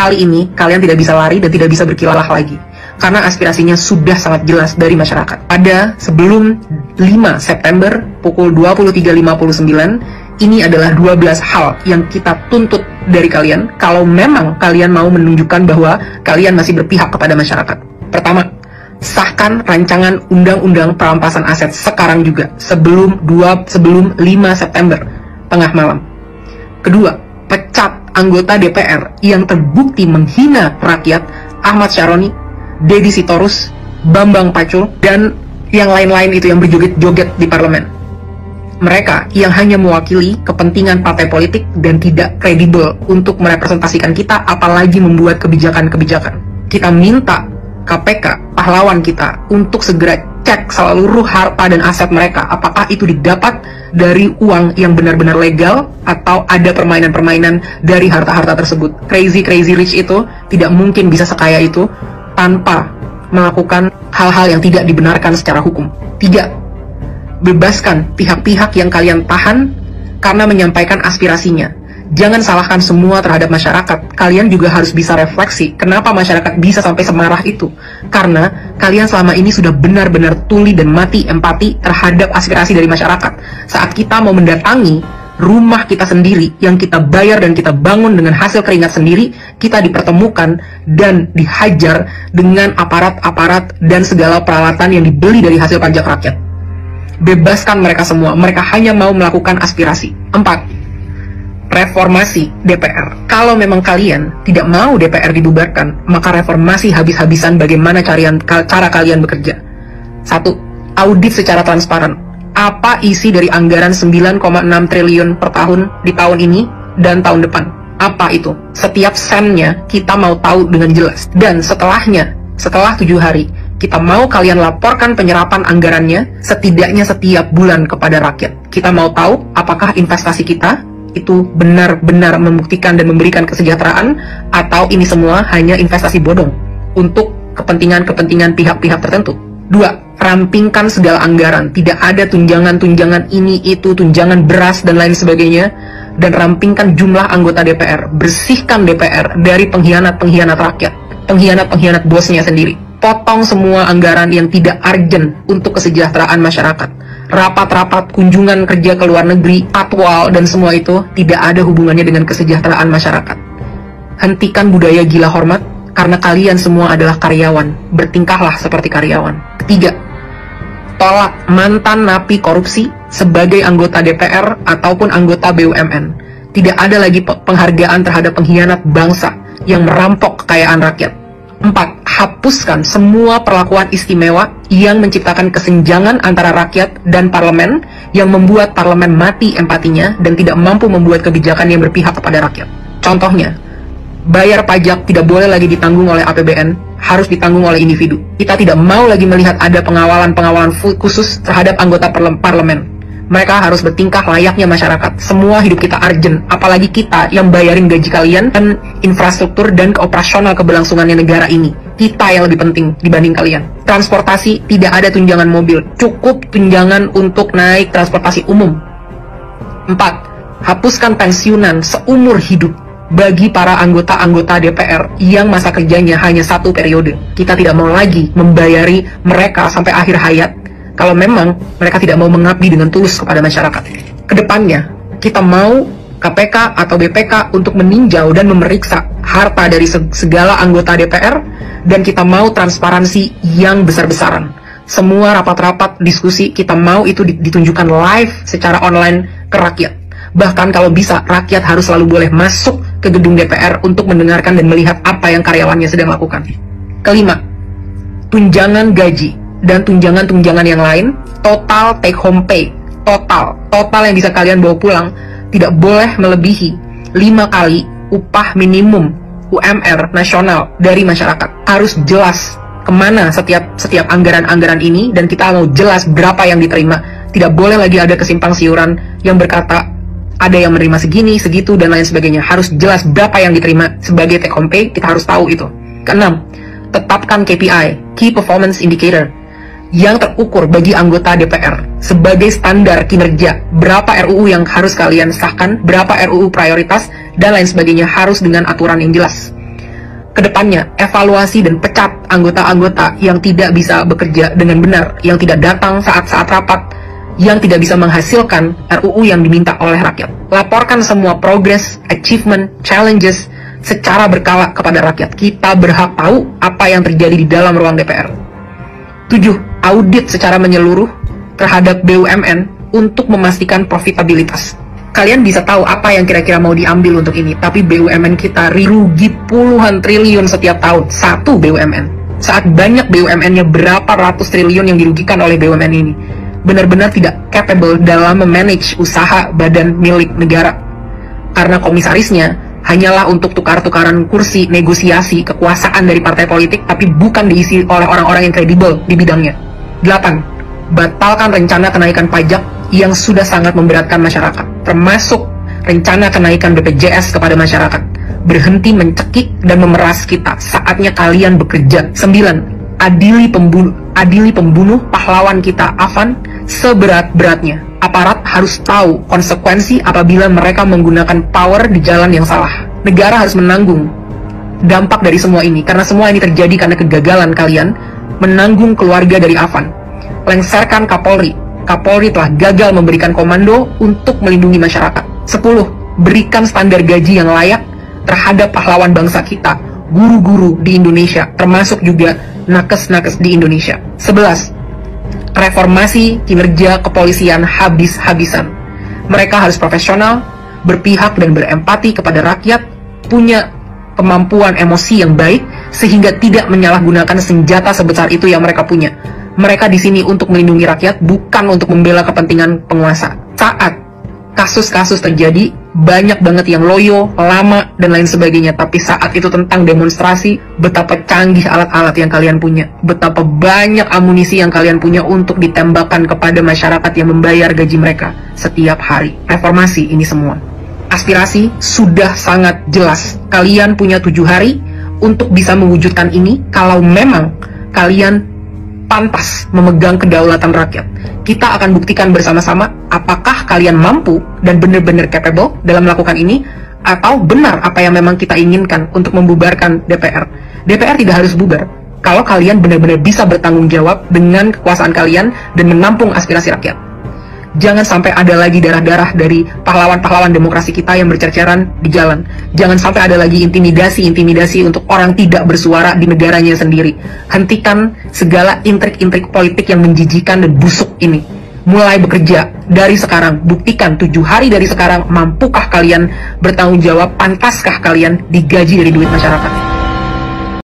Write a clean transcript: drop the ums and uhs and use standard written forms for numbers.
kali ini kalian tidak bisa lari dan tidak bisa berkilalah lagi. Karena aspirasinya sudah sangat jelas dari masyarakat. Pada sebelum 5 September pukul 23.59, ini adalah 12 hal yang kita tuntut dari kalian kalau memang kalian mau menunjukkan bahwa kalian masih berpihak kepada masyarakat. Pertama, sahkan rancangan undang-undang perampasan aset sekarang juga, sebelum 5 September tengah malam. Kedua, pecat anggota DPR yang terbukti menghina rakyat, Ahmad Syaroni, Deddy Sitorus, Bambang Pacul, dan yang lain-lain itu yang berjoget-joget di parlemen. Mereka yang hanya mewakili kepentingan partai politik dan tidak kredibel untuk merepresentasikan kita, apalagi membuat kebijakan-kebijakan. Kita minta KPK, pahlawan kita, untuk segera cek seluruh harta dan aset mereka, apakah itu didapat dari uang yang benar-benar legal atau ada permainan-permainan dari harta-harta tersebut. Crazy rich itu tidak mungkin bisa sekaya itu tanpa melakukan hal-hal yang tidak dibenarkan secara hukum. 3. Bebaskan pihak-pihak yang kalian tahan karena menyampaikan aspirasinya. Jangan salahkan semua terhadap masyarakat. Kalian juga harus bisa refleksi kenapa masyarakat bisa sampai semarah itu. Karena kalian selama ini sudah benar-benar tuli dan mati empati terhadap aspirasi dari masyarakat. Saat kita mau mendatangi rumah kita sendiri yang kita bayar dan kita bangun dengan hasil keringat sendiri, kita dipertemukan dan dihajar dengan aparat-aparat dan segala peralatan yang dibeli dari hasil pajak rakyat. Bebaskan mereka semua, mereka hanya mau melakukan aspirasi. 4. Reformasi DPR. Kalau memang kalian tidak mau DPR dibubarkan, maka reformasi habis-habisan bagaimana cara kalian bekerja. 1. Audit secara transparan. Apa isi dari anggaran 9,6 triliun per tahun di tahun ini dan tahun depan? Apa itu? Setiap sennya kita mau tahu dengan jelas. Dan setelahnya, setelah 7 hari, kita mau kalian laporkan penyerapan anggarannya setidaknya setiap bulan kepada rakyat. Kita mau tahu apakah investasi kita itu benar-benar membuktikan dan memberikan kesejahteraan, atau ini semua hanya investasi bodong untuk kepentingan-kepentingan pihak-pihak tertentu. 2. Rampingkan segala anggaran. Tidak ada tunjangan-tunjangan ini, itu, tunjangan beras, dan lain sebagainya. Dan rampingkan jumlah anggota DPR. Bersihkan DPR dari pengkhianat-pengkhianat rakyat. Pengkhianat-pengkhianat bosnya sendiri. Potong semua anggaran yang tidak urgent untuk kesejahteraan masyarakat. Rapat-rapat, kunjungan kerja ke luar negeri, patwal, dan semua itu tidak ada hubungannya dengan kesejahteraan masyarakat. Hentikan budaya gila hormat, karena kalian semua adalah karyawan. Bertingkahlah seperti karyawan. 3. Tolak mantan napi korupsi sebagai anggota DPR ataupun anggota BUMN. Tidak ada lagi penghargaan terhadap pengkhianat bangsa yang merampok kekayaan rakyat. 4. Hapuskan semua perlakuan istimewa yang menciptakan kesenjangan antara rakyat dan parlemen, yang membuat parlemen mati empatinya dan tidak mampu membuat kebijakan yang berpihak kepada rakyat. Contohnya, bayar pajak tidak boleh lagi ditanggung oleh APBN, harus ditanggung oleh individu. Kita tidak mau lagi melihat ada pengawalan khusus terhadap anggota parlemen. Mereka harus bertingkah layaknya masyarakat. Semua hidup kita urgent, apalagi kita yang bayarin gaji kalian dan infrastruktur dan operasional keberlangsungannya negara ini. Kita yang lebih penting dibanding kalian. Transportasi, tidak ada tunjangan mobil, cukup tunjangan untuk naik transportasi umum. 4. Hapuskan pensiunan seumur hidup bagi para anggota-anggota DPR yang masa kerjanya hanya 1 periode. Kita tidak mau lagi membayari mereka sampai akhir hayat kalau memang mereka tidak mau mengabdi dengan tulus kepada masyarakat. Kedepannya, kita mau KPK atau BPK untuk meninjau dan memeriksa harta dari segala anggota DPR, dan kita mau transparansi yang besar-besaran. Semua rapat-rapat, diskusi, kita mau itu ditunjukkan live secara online ke rakyat. Bahkan kalau bisa, rakyat harus selalu boleh masuk ke gedung DPR untuk mendengarkan dan melihat apa yang karyawannya sedang lakukan. 5. Tunjangan gaji dan tunjangan-tunjangan yang lain, total take home pay, total yang bisa kalian bawa pulang, tidak boleh melebihi 5 kali upah minimum UMR nasional dari masyarakat. Harus jelas kemana setiap anggaran-anggaran ini, dan kita mau jelas berapa yang diterima. Tidak boleh lagi ada kesimpang siuran yang berkata ada yang menerima segini, segitu, dan lain sebagainya. Harus jelas berapa yang diterima sebagai take home pay, kita harus tahu itu. 6. Tetapkan KPI, Key Performance Indicator, yang terukur bagi anggota DPR sebagai standar kinerja. Berapa RUU yang harus kalian sahkan, berapa RUU prioritas, dan lain sebagainya, harus dengan aturan yang jelas. Kedepannya, evaluasi dan pecat anggota-anggota yang tidak bisa bekerja dengan benar, yang tidak datang saat-saat rapat, yang tidak bisa menghasilkan RUU yang diminta oleh rakyat. Laporkan semua progress, achievement, challenges secara berkala kepada rakyat. Kita berhak tahu apa yang terjadi di dalam ruang DPR. 7. Audit secara menyeluruh terhadap BUMN untuk memastikan profitabilitas. Kalian bisa tahu apa yang kira-kira mau diambil untuk ini, tapi BUMN kita rugi puluhan triliun setiap tahun, satu BUMN. Saat banyak BUMN-nya berapa ratus triliun yang dirugikan oleh BUMN ini. Benar-benar tidak capable dalam memanage usaha badan milik negara. Karena komisarisnya hanyalah untuk tukar-tukaran kursi, negosiasi, kekuasaan dari partai politik, tapi bukan diisi oleh orang-orang yang kredibel di bidangnya. 8. Batalkan rencana kenaikan pajak yang sudah sangat memberatkan masyarakat, termasuk rencana kenaikan BPJS kepada masyarakat. Berhenti mencekik dan memeras kita, saatnya kalian bekerja. 9. Adili pembunuh pahlawan kita, Afan, seberat-beratnya. Aparat harus tahu konsekuensi apabila mereka menggunakan power di jalan yang salah. Negara harus menanggung dampak dari semua ini, karena semua ini terjadi karena kegagalan kalian menanggung keluarga dari Afan. Lengserkan Kapolri. Kapolri telah gagal memberikan komando untuk melindungi masyarakat. 10. Berikan standar gaji yang layak terhadap pahlawan bangsa kita, guru-guru di Indonesia, termasuk juga nakes-nakes di Indonesia. 11. Reformasi kinerja kepolisian habis-habisan. Mereka harus profesional, berpihak dan berempati kepada rakyat, punya kemampuan emosi yang baik, sehingga tidak menyalahgunakan senjata sebesar itu yang mereka punya. Mereka di sini untuk melindungi rakyat, bukan untuk membela kepentingan penguasa. Saat kasus-kasus terjadi, banyak banget yang loyo, lama, dan lain sebagainya. Tapi saat itu tentang demonstrasi, betapa canggih alat-alat yang kalian punya. Betapa banyak amunisi yang kalian punya untuk ditembakkan kepada masyarakat yang membayar gaji mereka setiap hari. Reformasi ini semua. Aspirasi sudah sangat jelas. Kalian punya 7 hari untuk bisa mewujudkan ini kalau memang kalian pantas memegang kedaulatan rakyat. Kita akan buktikan bersama-sama apakah kalian mampu dan benar-benar capable dalam melakukan ini, atau benar apa yang memang kita inginkan untuk membubarkan DPR. DPR tidak harus bubar kalau kalian benar-benar bisa bertanggung jawab dengan kekuasaan kalian dan menampung aspirasi rakyat. Jangan sampai ada lagi darah-darah dari pahlawan-pahlawan demokrasi kita yang bercerceran di jalan. Jangan sampai ada lagi intimidasi-intimidasi untuk orang tidak bersuara di negaranya sendiri. Hentikan segala intrik-intrik politik yang menjijikan dan busuk ini. Mulai bekerja dari sekarang. Buktikan 7 hari dari sekarang, mampukah kalian bertanggung jawab, pantaskah kalian digaji dari duit masyarakat.